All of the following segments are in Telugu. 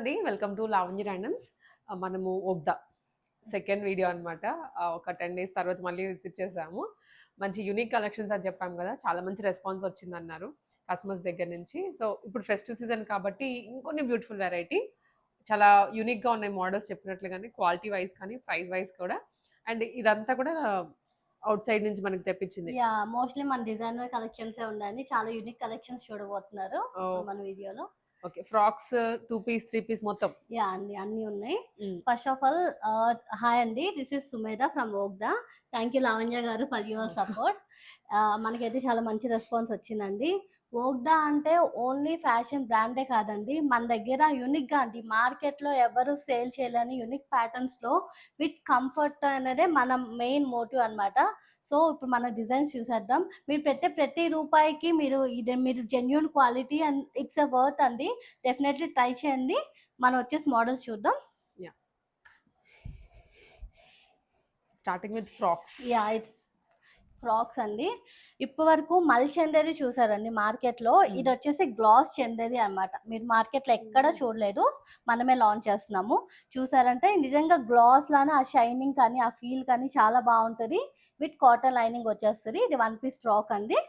అండి. Welcome to Lavanya randoms. మనము ఒగ్దా సెకండ్ వీడియో అనమాట. ఒక 10 డేస్ తర్వాత మళ్ళీ విజిట్ చేసాము. మంచి యూనిక్ కలెక్షన్స్ అని చెప్పాము కదా! చాలా మంచి రెస్పాన్స్ వచ్చిందన్నారు కస్టమర్స్ దగ్గర నుంచి. సో, ఇప్పుడు ఫెస్టివ్ సీజన్ కాబట్టి ఇంకొన్ని బ్యూటిఫుల్ వెరైటీ చాలా యూనిక్‌గా ఉన్నాయి మోడల్స్ చెప్పినట్లుగానే క్వాలిటీ వైస్ కానీ, ప్రైస్ వైస్ కూడా. అండ్ ఇదంతా కూడా ఔట్ సైడ్ నుంచి మనకు తెప్పించింది. మోస్ట్లీ మన డిజైనర్ కలెక్షన్సే ఉండండి. చాలా యూనిక్ కలెక్షన్స్ చూడబోతున్నారు ఓహ్! మన వీడియోలో. ఓకే. ఫ్రాక్స్ 2 పీస్, 3 పీస్ మొత్తం. అండి అన్నీ ఉన్నాయి. Hmm. First of all hi అండి. దిస్ ఇస్ సుమేధ ఫ్రమ్ ఓగ్దా. థ్యాంక్ యూ లావణ్య గారు ఫర్ యువర్ సపోర్ట్. మనకైతే చాలా మంచి రెస్పాన్స్ వచ్చిందండి. ఓగ్దా అంటే ఓన్లీ ఫ్యాషన్ బ్రాండే కాదండి. మన దగ్గర యూనిక్‌గా అండి మార్కెట్‌లో ఎవరు సేల్ చేయలేని యూనిక్ ప్యాటర్న్స్‌లో విత్ కంఫర్ట్ అనేదే మన మెయిన్ మోటివ్ అన్నమాట. సో, ఇప్పుడు మన డిజైన్స్ చూసేద్దాం. మీరు పెట్టే ప్రతి రూపాయికి మీరు genuine quality and it's a worth అండి. డెఫినెట్‌లీ ట్రై చేయండి. మనం వచ్చేసి మోడల్స్ చూద్దాం. Yeah! Starting with frocks. It's frocks అండి. ఇప్పటి వరకు మల్ చందేరి చూసారండి మార్కెట్‌లో. ఇది వచ్చేసి గ్లాస్ చందేరి అన్నమాట. మీరు మార్కెట్‌లో ఎక్కడ చూడలేదు. మనమే లాంచ్ చేస్తున్నాము. చూసారంటే నిజంగా గ్లాస్ లానే ఆ షైనింగ్ కానీ, ఆ ఫీల్ కానీ చాలా బాగుంటది. విత్ కాటన్ లైనింగ్ వచ్చేస్తది. ఇది 1 పీస్ ఫ్రాక్ అండి.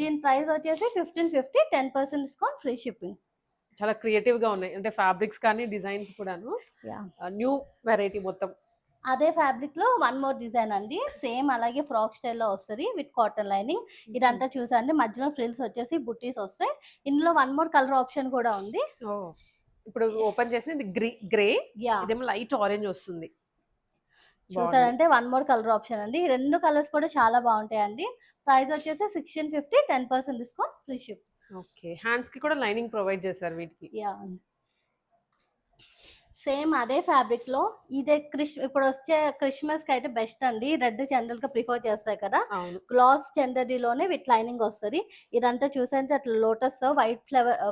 దీని ప్రైస్ వచ్చేసి 1550, 10% డిస్కౌంట్, ఫ్రీ షిప్పింగ్. చాలా క్రియేటివ్‌గా ఉన్నాయి. అంటే ఫ్యాబ్రిక్స్ కానీ, డిజైన్స్ కూడాను. న్యూ వెరైటీ మొత్తం. అదే ఫ్యాబ్రిక్ లో వన్ మోర్ డిజైన్ అండి. సేమ్ అలాగే ఫ్రాక్ స్టైల్లో వస్తుంది విత్ కాటన్ లైనింగ్. ఇదంతా చూసండి మధ్యలో ఫ్రిల్స్ వచ్చేసి బుట్టీస్ వస్తాయి. ఇందులో వన్ మోర్ కలర్ ఆప్షన్ కూడా ఉంది. ఇప్పుడు ఓపెన్ చేసి ఇది గ్రే, ఇదేమో లైట్ ఆరెంజ్ వస్తుంది. చూసారంటే వన్ మోర్ కలర్ ఆప్షన్ అండి. రెండు కలర్స్ కూడా చాలా బాగుంటాయండి. ప్రైస్ వచ్చేసి 1650, 10% discount, free ship. Okay. Hands కి కూడా లైనింగ్ ప్రొవైడ్ చేశారు వీటికి. సేమ్ అదే ఫ్యాబ్రిక్ లో ఇదే ఇప్పుడు వచ్చే క్రిస్మస్ కి అయితే బెస్ట్ అండి. రెడ్ జనరల్ గా ప్రిఫర్ చేస్తాయి కదా. గ్లాస్ చందరిలోనే విత్ లైనింగ్ వస్తుంది. ఇదంతా చూసంటే అట్లా లోటస్ తో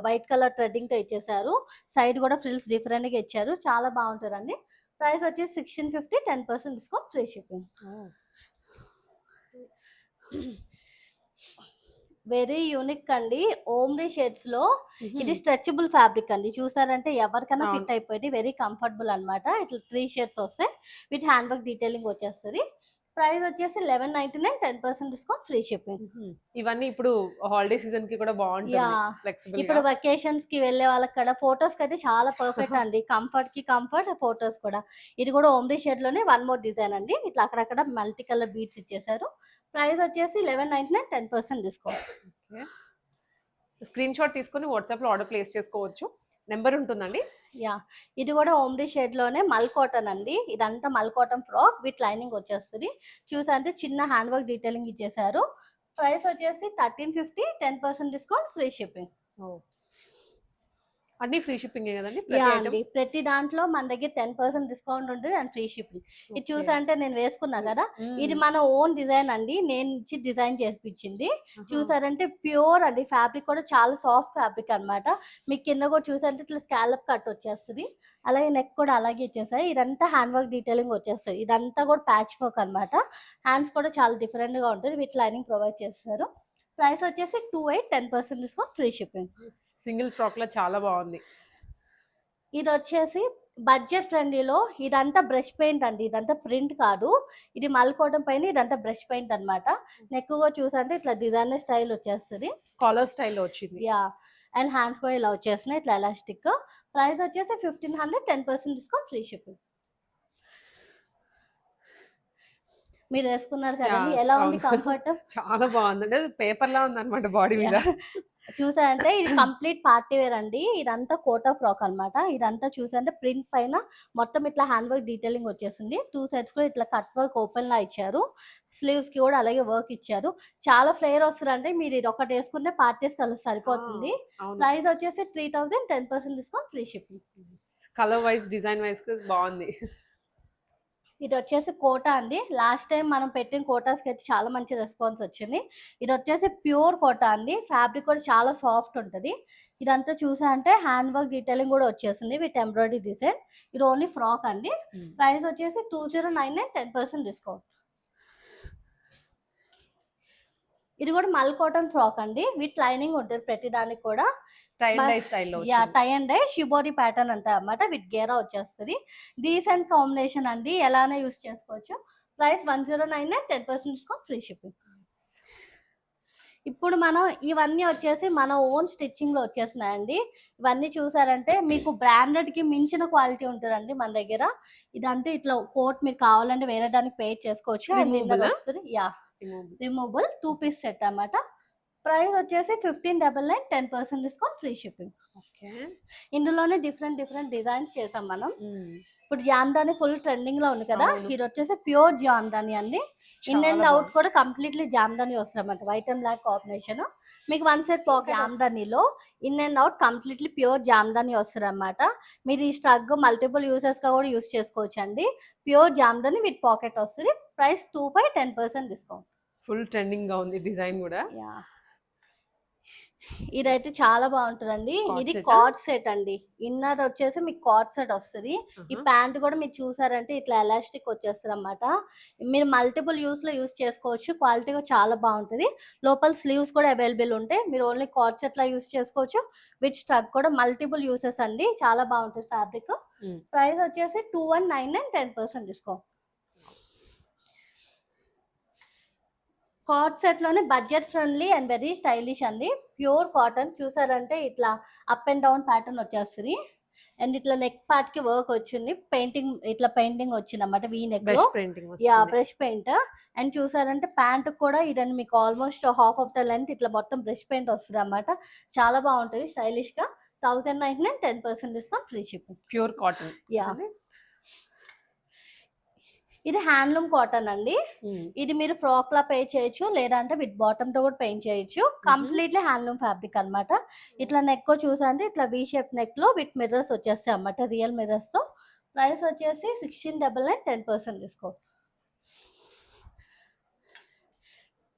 వైట్ కలర్ థ్రెడ్డింగ్ తో ఇచ్చేసారు. సైడ్ కూడా ఫ్రిల్స్ డిఫరెంట్ గా ఇచ్చారు. చాలా బాగుంటుందండి. ప్రైస్ వచ్చేసి 1650, 10% discount, free shipping. Very unique అండి. ఓమ్రీ షేడ్స్ లో ఇది స్ట్రెచబుల్ ఫ్యాబ్రిక్ అండి. చూసారంటే ఎవరికైనా ఫిట్ అయిపోయింది. వెరీ కంఫర్టబుల్ అన్నమాట. ఇట్లా 3 షేడ్స్ వస్తాయి. విత్ హ్యాండ్ వర్క్ డీటెయిలింగ్ వచ్చేస్తుంది. ప్రైస్ వచ్చేసి 1199, 10% డిస్కౌంట్, ఫ్రీ షిప్పింగ్. ఇవన్నీ ఇప్పుడు హాలిడే సీజన్ కి కూడా బాగుంటుంది. ఇప్పుడు వెకేషన్స్ కి వెళ్ళే వాళ్ళకి కూడా ఫోటోస్ కి అయితే చాలా పర్ఫెక్ట్ అండి. కంఫర్ట్ కి కంఫర్ట్, ఫోటోస్ కూడా. ఇది కూడా ఓమ్రీ షేడ్ లోనే వన్ మోర్ డిజైన్ అండి. ఇట్లా అక్కడక్కడ మల్టీ కలర్ బీట్స్ ఇచ్చేసారు. ప్రైస్ వచ్చేసి 1199, 10% డిస్కౌంట్. స్క్రీన్ షాట్ తీసుకుని వాట్సాప్ లో ఆర్డర్ ప్లేస్ చేసుకోవచ్చు. నెంబర్ ఉంటుందండి. ఇది కూడా ఓమ్రీ షేడ్ లోనే మల్ కాటన్ అండి. ఇదంతా మల్ కాటన్ ఫ్రాక్ విత్ లైనింగ్ వచ్చేస్తుంది. చూసారంటే చిన్న హ్యాండ్ వర్క్ డీటెయిలింగ్ ఇచ్చేసారు. ప్రైస్ వచ్చేసి 1350, 10% డిస్కౌంట్, ఫ్రీ షిప్పింగ్. అన్ని ఫ్రీ షిప్పింగ్ కదండి? అండి ప్రతి దాంట్లో మన దగ్గర 10% డిస్కౌంట్ ఉంటుంది అండ్ ఫ్రీ షిప్పింగ్. ఇది చూసారంటే నేను వేసుకున్నా కదా, ఇది మన ఓన్ డిజైన్ అండి. నేను ఇచ్చి డిజైన్ చేపించింది. చూసారంటే ప్యూర్ అండి. ఫ్యాబ్రిక్ కూడా చాలా సాఫ్ట్ ఫ్యాబ్రిక్ అన్నమాట. మీకు కింద కూడా చూసారంటే ఇట్లా స్కాలప్ కట్ వచ్చేస్తుంది. అలాగే నెక్ కూడా అలాగే ఇచ్చేసాయి. ఇదంతా హ్యాండ్ వర్క్ డీటెయిలింగ్ వచ్చేస్తుంది. ఇదంతా కూడా ప్యాచ్ వర్క్ అన్నమాట. హ్యాండ్స్ కూడా చాలా డిఫరెంట్ గా ఉంటుంది. విత్ లైనింగ్ ప్రొవైడ్ చేస్తారు. ప్రైస్ వచ్చేసి 28, 10% discount, free shipping. Single frock లో చాలా బాగుంది. ఇది వచ్చేసి బడ్జెట్ ఫ్రెండ్లీలో ఇదంతా బ్రష్ పెయింట్ అండి. ఇదంతా ప్రింట్ కాదు. ఇది మల్కోవడం పైన ఇదంతా బ్రష్ పెయింట్ అనమాట. నెక్కుగా చూసంటే ఇట్లా డిజైనర్ స్టైల్ వచ్చేస్తుంది. కాలర్ స్టైల్ వచ్చింది. అండ్ హ్యాండ్స్ కూడా ఇలా వచ్చేస్తున్నాయి ఇట్లా ఎలాస్టిక్. ప్రైస్ వచ్చేసి 1500, 10% డిస్కౌంట్, ఫ్రీ షిప్పింగ్. మీరు వేసుకున్నారు కదండి, ఎలా ఉంది కంఫర్ట్? చాలా బాగుంది. అంటే పేపర్ లా ఉంది అనమాట బాడీ మీద. చూసారంటే ఇది కంప్లీట్ పార్టీ వేర్ అండి. ఇదంతా కోటా ఫ్రాక్ అన్నమాట. ఇదంతా చూసారంటే ప్రింట్ పైన మొత్తం ఇట్లా హ్యాండ్ వర్క్ డీటెయిలింగ్ వచ్చేసింది. 2 సైడ్స్ కూడా ఇట్లా కట్ వర్క్ ఓపెన్ లా ఇచ్చారు. స్లీవ్స్ కి కూడా అలాగే వర్క్ ఇచ్చారు. చాలా ఫ్లేయర్ వస్తుందంటే మీరు ఇది ఒకటి వేసుకుంటే పార్టీస్ కలర్ సరిపోతుంది. ప్రైస్ వచ్చేసి 3000, 10% discount, free shipping. Colour wise, design wise బాగుంది. ఇది వచ్చేసి కోటా అండి. లాస్ట్ టైం మనం పెట్టిన కోటాస్ కి అయితే చాలా మంచి రెస్పాన్స్ వచ్చింది. ఇది వచ్చేసి ప్యూర్ కోటా అండి. ఫ్యాబ్రిక్ కూడా చాలా సాఫ్ట్ ఉంటుంది. ఇదంతా చూసా అంటే హ్యాండ్ వర్క్ డీటెయిలింగ్ కూడా వచ్చేసింది విత్ ఎంబ్రాయిడరీ డిజైన్. ఇది ఓన్లీ ఫ్రాక్ అండి. ప్రైస్ వచ్చేసి 2099, 10% డిస్కౌంట్. ఇది కూడా మల్ కాటన్ ఫ్రాక్ అండి. విత్ లైనింగ్ ఉంటుంది ప్రతి దానికి కూడా. టై అండ్ డై స్టైల్లో యా tie and dye shibori pattern అంట అన్నమాట. విత్ గేరా వచ్చేస్తుంది. డీసెంట్ కాంబినేషన్ అండి, ఎలానే యూస్ చేసుకోవచ్చు. Price 1099, 10% discount, free shipping. ఇప్పుడు మనం ఇవన్నీ వచ్చేసి మన ఓన్ స్టిచ్చింగ్ లో వచ్చేసినాయండి. ఇవన్నీ చూసారంటే మీకు బ్రాండెడ్ కి మించిన క్వాలిటీ ఉంటుందండి మన దగ్గర. ఇదంతా ఇట్లా కోట్ మీరు కావాలంటే వేరే దానికి పే చేసుకోవచ్చు. వస్తుంది యా రిమూవబుల్ 2 పీస్ సెట్ అన్నమాట. ప్రైస్ వచ్చేసి 1599, 10% డిస్కౌంట్, ఫ్రీ షిప్పింగ్. ఇందులోనే డిఫరెంట్ డిజైన్స్ చేసాం మనం. ఇప్పుడు జామ్దాని ఫుల్ ట్రెండింగ్ లో ఉంది కదా, ఇది వచ్చేసి ప్యూర్ జామ్దాని అండి. ఇన్ అండ్ అవుట్ కూడా కంప్లీట్లీ జామ్దాని వస్తారన్నమాట. White and black combination. మీకు 1 సెట్ పాకెట్ జామ్దానిలో in and out completely pure Jamdani వస్తారన్నమాట. మీరు ఈ స్ట్రగ్ మల్టిపుల్ యూసెస్ గా కూడా యూస్ చేసుకోవచ్చు అండి. ప్యూర్ జామ్దాని విత్ పాకెట్ వస్తుంది. Price 25, 10% discount. ఫుల్ ట్రెండింగ్ గా ఉంది డిజైన్ కూడా. ఇదైతే చాలా బాగుంటుందండి. ఇది కార్డ్ సెట్ అండి. ఇన్నర్ వచ్చేసి మీకు కార్డ్ సెట్ వస్తుంది. ఈ ప్యాంట్ కూడా మీరు చూసారంటే ఇట్లా ఎలాస్టిక్ వచ్చేస్తుంది అన్నమాట. మీరు మల్టిపుల్ యూస్ లో యూస్ చేసుకోవచ్చు. క్వాలిటీ కూడా చాలా బాగుంటుంది. లోపల స్లీవ్స్ కూడా అవైలబుల్ ఉంటాయి. మీరు ఓన్లీ కార్డ్ సెట్ లా యూస్ చేసుకోవచ్చు. విత్ స్ట్రగ్ కూడా మల్టిపుల్ యూసెస్ అండి. చాలా బాగుంటుంది ఫ్యాబ్రిక్. ప్రైస్ వచ్చేసి 2199, 10% డిస్కౌంట్. కార్డ్ సెట్ లోనే budget friendly and very stylish అండి. ప్యూర్ కాటన్ చూసారంటే ఇట్లా అప్ అండ్ డౌన్ ప్యాటర్న్ వచ్చేస్తుంది. అండ్ ఇట్లా నెక్ పార్ట్ కి వర్క్ వచ్చింది. పెయింటింగ్ వచ్చింది అన్నమాట. వీ నెక్ లో బ్రష్ పెయింట్. అండ్ చూసారంటే ప్యాంట్ కూడా ఇదని మీకు almost half of the length ఇట్లా మొత్తం బ్రష్ పెయింట్ వస్తుంది అన్నమాట. చాలా బాగుంటుంది స్టైలిష్ గా. 1099, 10% discount, free shipping. Pure cotton. Yeah ఇది హ్యాండ్లూమ్ కాటన్ అండి. ఇది మీరు ఫ్రాక్ లా పే చేయొచ్చు, లేదంటే విత్ బాటమ్ తో కూడా పెయింట్ చేయొచ్చు. కంప్లీట్లీ హ్యాండ్లూమ్ ఫ్యాబ్రిక్ అన్నమాట. ఇట్లా నెక్ చూసారంటే ఇట్లా వి షేప్ నెక్ లో విత్ మిర్రర్స్ వచ్చేస్తాయి అన్నమాట, రియల్ మిర్రర్స్ తో. ప్రైస్ వచ్చేసి 1699, 10% డిస్కౌంట్.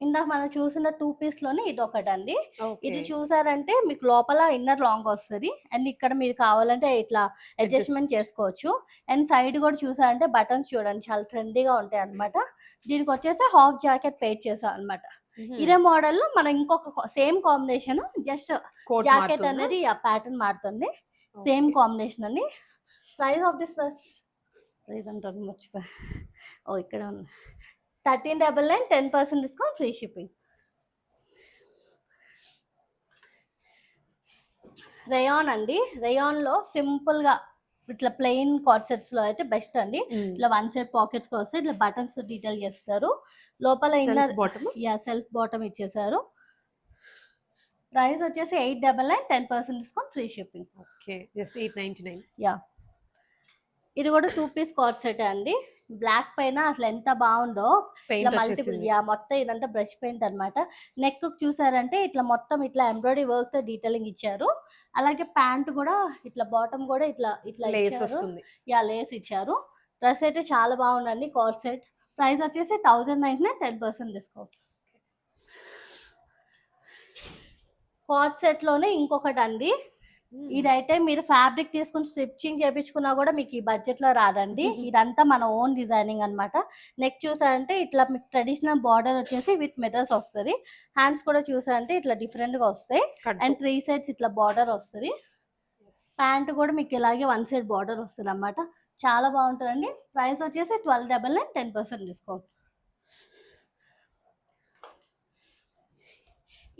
ఇందాక మనం చూసిన 2 పీస్ లోనే ఇది ఒకటి అండి. ఇది చూసారంటే మీకు లోపల ఇన్నర్ లాంగ్ వస్తుంది. అండ్ ఇక్కడ మీరు కావాలంటే ఇట్లా అడ్జస్ట్మెంట్ చేసుకోవచ్చు. అండ్ సైడ్ కూడా చూసారంటే బటన్స్ చూడండి చాలా ట్రెండీగా ఉంటాయి అన్నమాట. దీనికి వచ్చేసి హాఫ్ జాకెట్ పేర్ చేసాం అన్నమాట. ఇదే మోడల్ లో మనం ఇంకొక సేమ్ కాంబినేషన్, జస్ట్ జాకెట్ అనేది ఆ ప్యాటర్న్ మారుతుంది. సేమ్ కాంబినేషన్ అండి. Price of this dress price అంతా మర్చిపోయా. ఇక్కడ ఉంది. 1399, 10% డిస్కౌంట్, ఫ్రీ షిప్పింగ్. రేయాన్ అండి. రేయాన్ లో సింపుల్ గా ఇట్లా ప్లెయిన్ కార్డ్ సెట్స్ లో అయితే బెస్ట్ అండి. ఇట్లా 1 సెట్ పాకెట్స్ వస్తే ఇట్లా బటన్స్ డీటెయిల్ చేస్తారు. లోపల ఇన్నర్ సెల్ఫ్ బాటమ్ ఇచ్చేసారు. ప్రైస్ వచ్చేసి 899, 10% discount, free shipping. Just 899. Yeah ఇది కూడా 2 పీస్ కార్డ్ సెట్ అండి. బ్లాక్ పైన అసలు ఎంత బాగుందో. ఇట్లా మల్టిపుల్ మొత్తం ఇదంతా బ్రష్ పెయింట్ అన్నమాట. నెక్ చూసారంటే ఇట్లా మొత్తం ఇట్లా ఎంబ్రాయిడరీ వర్క్ తో డీటెయిలింగ్ ఇచ్చారు. అలాగే ప్యాంట్ కూడా ఇట్లా బాటమ్ కూడా ఇట్లా లేస్ ఇచ్చారు. డ్రెస్ అయితే చాలా బాగుందండి కార్డ్ సెట్. ప్రైస్ వచ్చేసి 1099, 10% డిస్కౌంట్. కార్డ్ సెట్ లోనే ఇంకొకటి అండి. ఇదైతే మీరు ఫ్యాబ్రిక్ తీసుకుని స్టిచ్చింగ్ చేయించుకున్నా కూడా మీకు ఈ బడ్జెట్ లో రాదండి. ఇదంతా మన ఓన్ డిజైనింగ్ అన్నమాట. నెక్ చూసారంటే ఇట్లా మీకు ట్రెడిషనల్ బార్డర్ వచ్చేసి విత్ మిర్రర్స్ వస్తుంది. హ్యాండ్స్ కూడా చూసారంటే ఇట్లా డిఫరెంట్ గా వస్తాయి. అండ్ 3 సైడ్స్ ఇట్లా బార్డర్ వస్తుంది. ప్యాంట్ కూడా మీకు ఇలాగే 1 సైడ్ బార్డర్ వస్తుంది అన్నమాట. చాలా బాగుంటుందండి. ప్రైస్ వచ్చేసి 1299, 10% డిస్కౌంట్.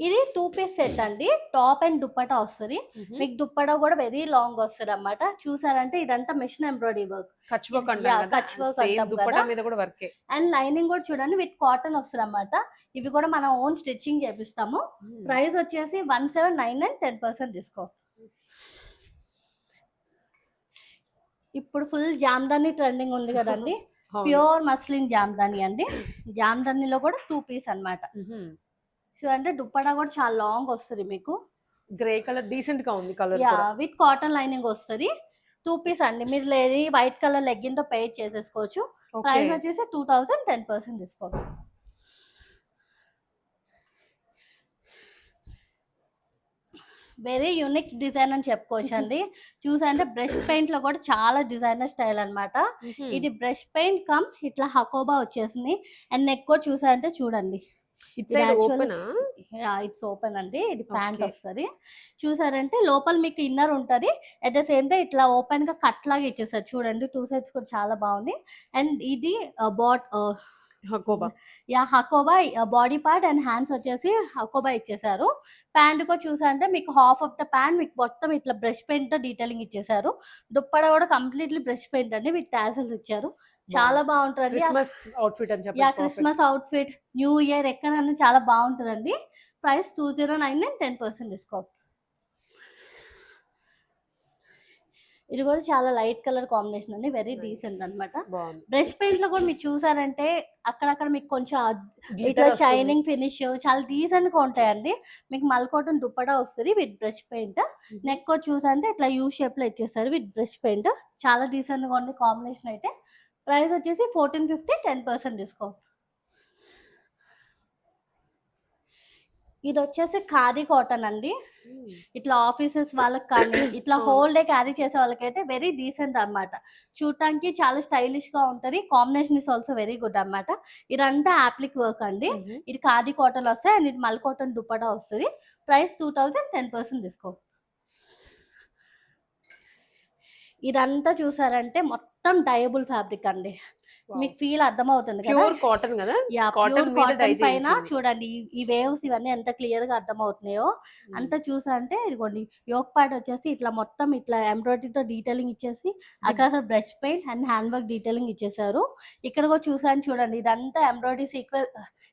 ఇది 2 పీస్ సెట్ అండి. టాప్ అండ్ దుప్పటా వస్తుంది. మీకు దుప్పటా కూడా వెరీ లాంగ్ వస్తుంది అన్నమాట. చూసారంటే ఇదంతా machine embroidery work. And lining కూడా చూడండి విత్ కాటన్ వస్తుంది అన్నమాట. ఇవి కూడా మనం ఓన్ స్టిచ్చింగ్ చేపిస్తాము. ప్రైస్ వచ్చేసి 1799, 10% డిస్కౌంట్. ఇప్పుడు ఫుల్ జామ్దాని ట్రెండింగ్ ఉంది కదండి. ప్యూర్ మస్లిన్ జామ్దాని అండి. జామ్దానిలో కూడా 2 పీస్ అన్నమాట. సో అంటే దుప్పటా కూడా చాలా లాంగ్ వస్తుంది. మీకు గ్రే కలర్ డీసెంట్ గా ఉంది. కలర్ విత్ కాటన్ లైనింగ్ వస్తుంది. 2 పీస్ అండి. మీరు లేదు వైట్ కలర్ లెగ్గిన్ తో పేర్ చేసేసుకోవచ్చు. ప్రైస్ వచ్చేసి 2000, 10% డిస్కౌంట్. వెరీ యూనిక్ డిజైన్ అని చెప్పుకోవచ్చు అండి. చూసంటే బ్రష్ పెయింట్ లో కూడా చాలా డిజైనర్ స్టైల్ అన్నమాట. ఇది బ్రష్ పెయింట్ కమ్ ఇట్లా హకోబా వచ్చేసింది. అండ్ నెక్ కూడా చూసారంటే చూడండి ఇట్ ఇది సైడ్ యాక్చువల్ ఓపెనా? ఇట్స్ ఓపెన్ అండి. ఇది ప్యాంట్ ఓకే. వస్తది. చూసారంటే లోపల మీకు ఇన్నర్ ఉంటది. అట్ ద సేమ్ టైమ్ ఇట్లా ఓపెన్ గా కట్ లాగా ఇచ్చేసారు చూడండి. 2 సైడ్స్ కూడా చాలా బాగుంది. అండ్ ఇది Hakoba. Hakoba body part and hands వచ్చేసి హకోబా ఇచ్చేసారు. ప్యాంట్ కూడా చూసారంటే మీకు హాఫ్ ఆఫ్ ద ప్యాంట్ మీకు మొత్తం ఇట్లా బ్రష్ పెయింట్ తో డీటెయిలింగ్ ఇచ్చేసారు. దుప్పడ కూడా కంప్లీట్లీ బ్రష్ పెయింట్ అండి విత్ టాసల్స్ ఇచ్చారు. చాలా బాగుంది. బాగుంటదండి. క్రిస్మస్ అవుట్‌ఫిట్ అని చెప్పండి. Perfect. Christmas outfit, new year ఎక్కడన్నా చాలా బాగుంటదండి. Price 2099 10% discount. ఇది కూడా చాలా లైట్ కలర్ కాంబినేషన్ అండి. Very nice. డీసెంట్ అన్నమాట. బాగుంది. బ్రష్ పెయింట్ లో కూడా మీరు చూసారంటే అక్కడక్కడ మీకు కొంచెం ఇట్లా గ్లిటర్ వస్తుంది. షైనింగ్ ఫినిష్ చాలా డీసెంట్ గా ఉంటాయండి. మీకు మల్కోటన్ దుప్పటా వస్తుంది విత్ బ్రష్ పెయింట్. నెక్ కూడా చూసారంటే ఇట్లా యూ షేప్ లో ఇచ్చేస్తారు విత్ బ్రష్ పెయింట్. చాలా డీసెంట్ గా ఉంది కాంబినేషన్ అయితే. ప్రైస్ వచ్చేసి 1450 10% డిస్కౌంట్. ఇది వచ్చేసి ఖాదీ కాటన్ అండి. ఇట్లా ఆఫీసెస్ వాళ్ళకి కానీ ఇట్లా హోల్ డే క్యారీ చేసే వాళ్ళకైతే వెరీ డీసెంట్ అన్నమాట. చూడటానికి చాలా స్టైలిష్ గా ఉంటది. Combination is also very good అన్నమాట. ఇదంతా యాప్లిక్ వర్క్ అండి. ఇది ఖాదీ కాటన్ వస్తాయి అండ్ ఇది మల్ కాటన్ దుప్పటా వస్తుంది. Price 2000 10% discount. ఇదంతా చూసారంటే మొత్తం డయబుల్ ఫ్యాబ్రిక్ అండి. మీకు ఫీల్ అర్థమవుతుంది కదా. ప్యూర్ కాటన్ కదా. ప్యూర్ కాటన్ మీద డై కాటన్ పైన చేయించింది. చూడండి ఈ వేవ్స్ ఇవన్నీ ఎంత క్లియర్ గా అర్థమవుతున్నాయో. అంతా చూసారంటే ఇదిగోండి యోక్ పార్ట్ వచ్చేసి ఇట్లా మొత్తం ఇట్లా ఎంబ్రాయిడరీతో డీటెయిలింగ్ ఇచ్చేసి అక్కడ brush paint and hand work detailing ఇచ్చేసారు. ఇక్కడ కూడా చూసాను చూడండి ఇదంతా ఎంబ్రాయిడరీ సీక్వెన్స్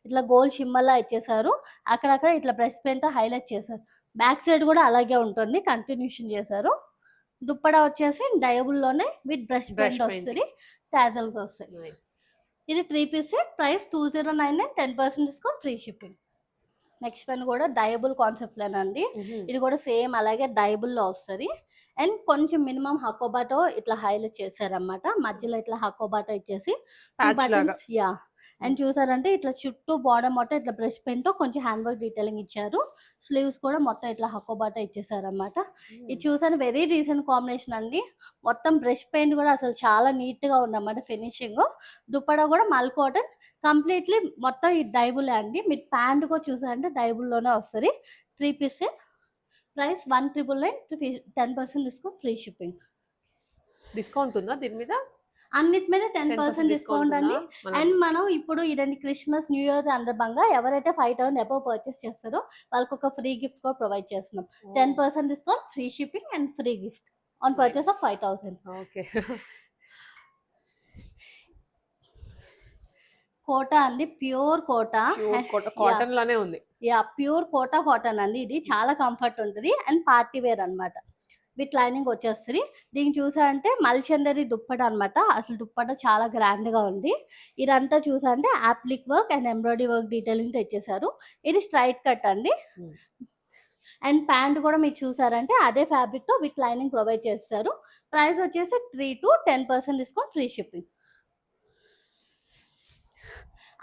ఇట్లా గోల్డ్ షిమ్మల్లా ఇచ్చేసారు. అక్కడక్కడ ఇట్లా బ్రష్ పెయింట్ హైలైట్ చేశారు. బ్యాక్ సైడ్ కూడా అలాగే ఉంటుంది, కంటిన్యూషన్ చేశారు. దుప్పడా వచ్చేసి డయబుల్ లోనే విత్ బ్రష్ పెయింట్ వస్తుంది, టాజల్స్ వస్తాయి. నైస్. ఇది 3 piece set. Price 2099 10% discount, free shipping. Next one కూడా డయబుల్ కాన్సెప్ట్ లేనండి. ఇది కూడా సేమ్ అలాగే డయబుల్ లో వస్తుంది. అండ్ కొంచెం మినిమం హకోబాతో ఇట్లా హైలైట్ చేశారన్నమాట. మధ్యలో ఇట్లా హకోబాతో ఇచ్చేసి Patch లాగా. అండ్ చూసారంటే ఇట్లా చుట్టూ బార్డర్ మొత్తం ఇట్లా బ్రష్ పెయింట్ తో కొంచెం హ్యాండ్ వర్క్ డీటెయిలింగ్ ఇచ్చారు. స్లీవ్స్ కూడా మొత్తం ఇట్లా హకోబాతో ఇచ్చేసారన్నమాట. ఇది చూసాను వెరీ రీసెంట్ కాంబినేషన్ అండి. మొత్తం బ్రష్ పెయింట్ కూడా అసలు చాలా నీట్ గా ఉందన్నమాట ఫినిషింగ్. దుప్పడా కూడా మల్ కాటన్ కంప్లీట్లీ మొత్తం ఈ డైబుల్ అండి. మీరు ప్యాంట్ కూడా చూసారంటే డైబుల్ లోనే వస్తుంది. 3 piece set. Price 1999 10% discount, free shipping. Discount ఉందా దీని మీద? అన్నిటి మీద 10% డిస్కౌంట్ అండి. ఉందా? అండ్ మనం ఇప్పుడు ఇదండి క్రిస్మస్ న్యూ ఇయర్ సందర్భంగా ఎవరైతే 5000 అబౌవ్ పర్చేస్ చేస్తారో వాళ్ళకి ఒక ఫ్రీ గిఫ్ట్ కూడా ప్రొవైడ్ చేస్తున్నాం. 10% discount, free shipping and free gift on purchase of 5000. Okay. Kota అండి, ప్యూర్ కోటా. కాటన్ లానే ఉంది. ప్యూర్ కోటా కాటన్ అండి. ఇది చాలా కంఫర్ట్ ఉంటుంది అండ్ పార్టీ వేర్ అన్నమాట. విత్ లైనింగ్ వచ్చేస్తుంది. దీన్ని చూసారంటే మల్చందరి దుప్పట అన్నమాట. అసలు దుప్పట చాలా గ్రాండ్ గా ఉంది. ఇదంతా చూసారంటే applique work and embroidery work detailing తెచ్చేసారు. ఇది స్ట్రైట్ కట్ అండి. అండ్ ప్యాంట్ కూడా మీరు చూసారంటే అదే ఫ్యాబ్రిక్ తో విత్ లైనింగ్ ప్రొవైడ్ చేస్తారు. ప్రైస్ వచ్చేసి 3 to 10% డిస్కౌంట్, ఫ్రీ షిప్పింగ్.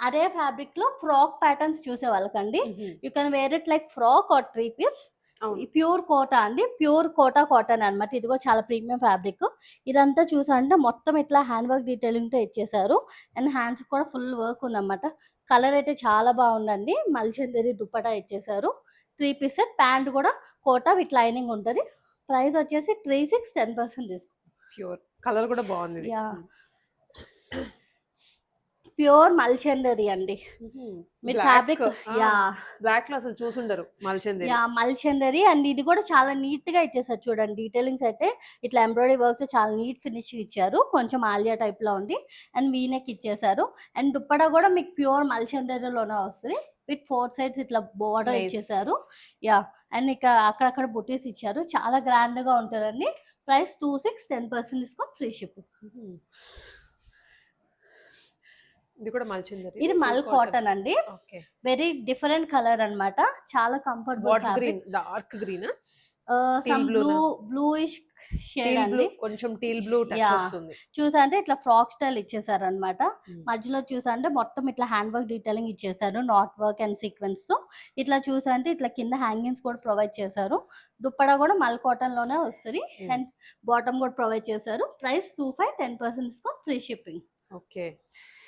అదే ఫ్యాబ్రిక్ లో ఫ్రాక్ ప్యాటర్న్స్ చూసే వాళ్ళకండి, you can wear it like frock or 3 piece. Pure Kota అండి, ప్యూర్ కోటా కాటన్ అనమాట. ఇదిగో చాలా ప్రీమియం ఫ్యాబ్రిక్. ఇదంతా చూసారంటే మొత్తం ఇట్లా హ్యాండ్ వర్క్ డీటెయిలింగ్ తో ఇచ్చేసారు. అండ్ హ్యాండ్స్ కూడా ఫుల్ వర్క్ ఉందన్నమాట. కలర్ అయితే చాలా బాగుందండి. మల్చందరి దుప్పటా ఇచ్చేసారు. 3 పీస్ సెట్. ప్యాంట్ కూడా కోటా విత్ లైనింగ్ ఉంటుంది. ప్రైస్ వచ్చేసి 36 10% డిస్కౌంట్. ప్యూర్ కలర్ కూడా బాగుంది. ప్యూర్ మల్చందరి అండి. మీరు ఫ్యాబ్రిక్ బ్లాక్ లో అసలు చూసుండరు మల్చందరి. మల్చందరి అండ్ ఇది కూడా చాలా నీట్ గా ఇచ్చేసారు చూడండి. డీటెయిలింగ్స్ అయితే ఇట్లా ఎంబ్రాయిడరీ వర్క్ తో చాలా నీట్ ఫినిష్ ఇచ్చారు. కొంచెం ఆలియా టైప్ లో ఉంది అండ్ వీనెక్ ఇచ్చేసారు. అండ్ దుప్పటా కూడా మీకు ప్యూర్ మల్చందరిలోనే వస్తుంది విత్ 4 సైడ్స్ ఇట్లా బోర్డర్ ఇచ్చేసారు. అండ్ ఇక్కడ అక్కడక్కడ బుటీస్ ఇచ్చారు. చాలా గ్రాండ్ గా ఉంటుందండి. Price 26 10% discount, free shipping. ఇది కూడా మల్చందరి. ఇది మల్ కాటన్ అండి. వెరీ డిఫరెంట్ కలర్ అన్నమాట. చాలా comfortable fabric. Dark green, some bluish shade అండి. కొంచెం టీల్ బ్లూ టచ్ వస్తుంది. చూసారంటే ఇట్లా ఫ్రాక్ స్టైల్ ఇచ్చేసారు అన్నమాట. మధ్యలో చూసారంటే మొత్తం ఇట్లా హ్యాండ్ వర్క్ డీటెయిలింగ్ ఇచ్చేసారు, నాట్ వర్క్ అండ్ సీక్వెన్స్ తో. ఇట్లా చూసారంటే ఇట్లా కింద హ్యాంగింగ్స్ కూడా ప్రొవైడ్ చేశారు. దుప్పడా కూడా మల్ కాటన్ లోనే వస్తుంది అండ్ బాటమ్ కూడా ప్రొవైడ్ చేశారు. Price 25 10% discount, free shipping. Okay.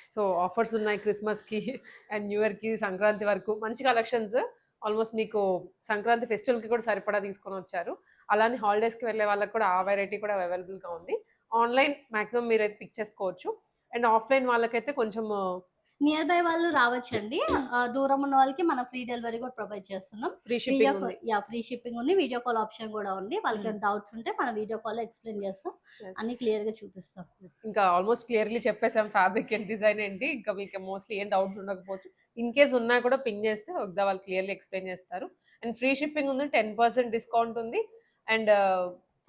So offers ఉన్నాయి క్రిస్మస్కి అండ్ న్యూ ఇయర్కి సంక్రాంతి వరకు మంచి కలెక్షన్స్. ఆల్మోస్ట్ మీకు సంక్రాంతి ఫెస్టివల్కి కూడా సరిపడా తీసుకొని వచ్చారు. అలానే హాలిడేస్కి వెళ్ళే వాళ్ళకి కూడా ఆ వెరైటీ కూడా అవైలబుల్గా ఉంది. ఆన్లైన్ మ్యాక్సిమం మీరైతే పిక్ చేసుకోవచ్చు. అండ్ ఆఫ్లైన్ వాళ్ళకైతే కొంచెం నియర్ బై వాళ్ళు రావచ్చండి. దూరం ఉన్న వాళ్ళకి మనం ఫ్రీ డెలివరీ కూడా ప్రొవైడ్ చేస్తున్నాం. ఫ్రీ వీడియో షిప్పింగ్ ఉంది. ఫ్రీ షిప్పింగ్ ఉంది. వీడియో కాల్ ఆప్షన్ కూడా ఉంది. వాళ్ళకి డౌట్స్ ఉంటే మనం వీడియో కాల్ ఎక్స్ప్లెయిన్ చేస్తాం. Yes. అన్ని క్లియర్ గా చూపిస్తాం. ఇంకా ఆల్మోస్ట్ క్లియర్లీ చెప్పేసాం ఫ్యాబ్రిక్ అండ్ డిజైన్ ఏంటి. ఇంకా మీకు మోస్ట్లీ ఏం డౌట్స్ ఉండకపోవచ్చు. ఇన్ కేస్ ఉన్నా కూడా పింగ్ చేస్తే ఒకదా వాళ్ళు క్లియర్లీ ఎక్స్ప్లెయిన్ చేస్తారు. అండ్ ఫ్రీ షిప్పింగ్ ఉంది, 10% డిస్కౌంట్ ఉంది. And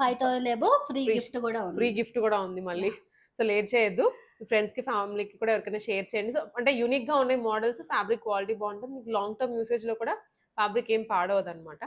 5,000 above free Free- gift కూడా ఉంది. ఫ్రీ గిఫ్ట్ కూడా ఉంది మళ్ళీ. సో లేట్ చేయొద్దు, మీ ఫ్రెండ్స్కి ఫ్యామిలీకి కూడా ఎవరికైనా షేర్ చేయండి. సో అంటే యూనిక్గా ఉండే మోడల్స్, ఫ్యాబ్రిక్ క్వాలిటీ బాగుంటుంది, మీకు లాంగ్ టర్మ్ యూసేజ్లో కూడా ఫ్యాబ్రిక్ ఏం పాడవదు అనమాట.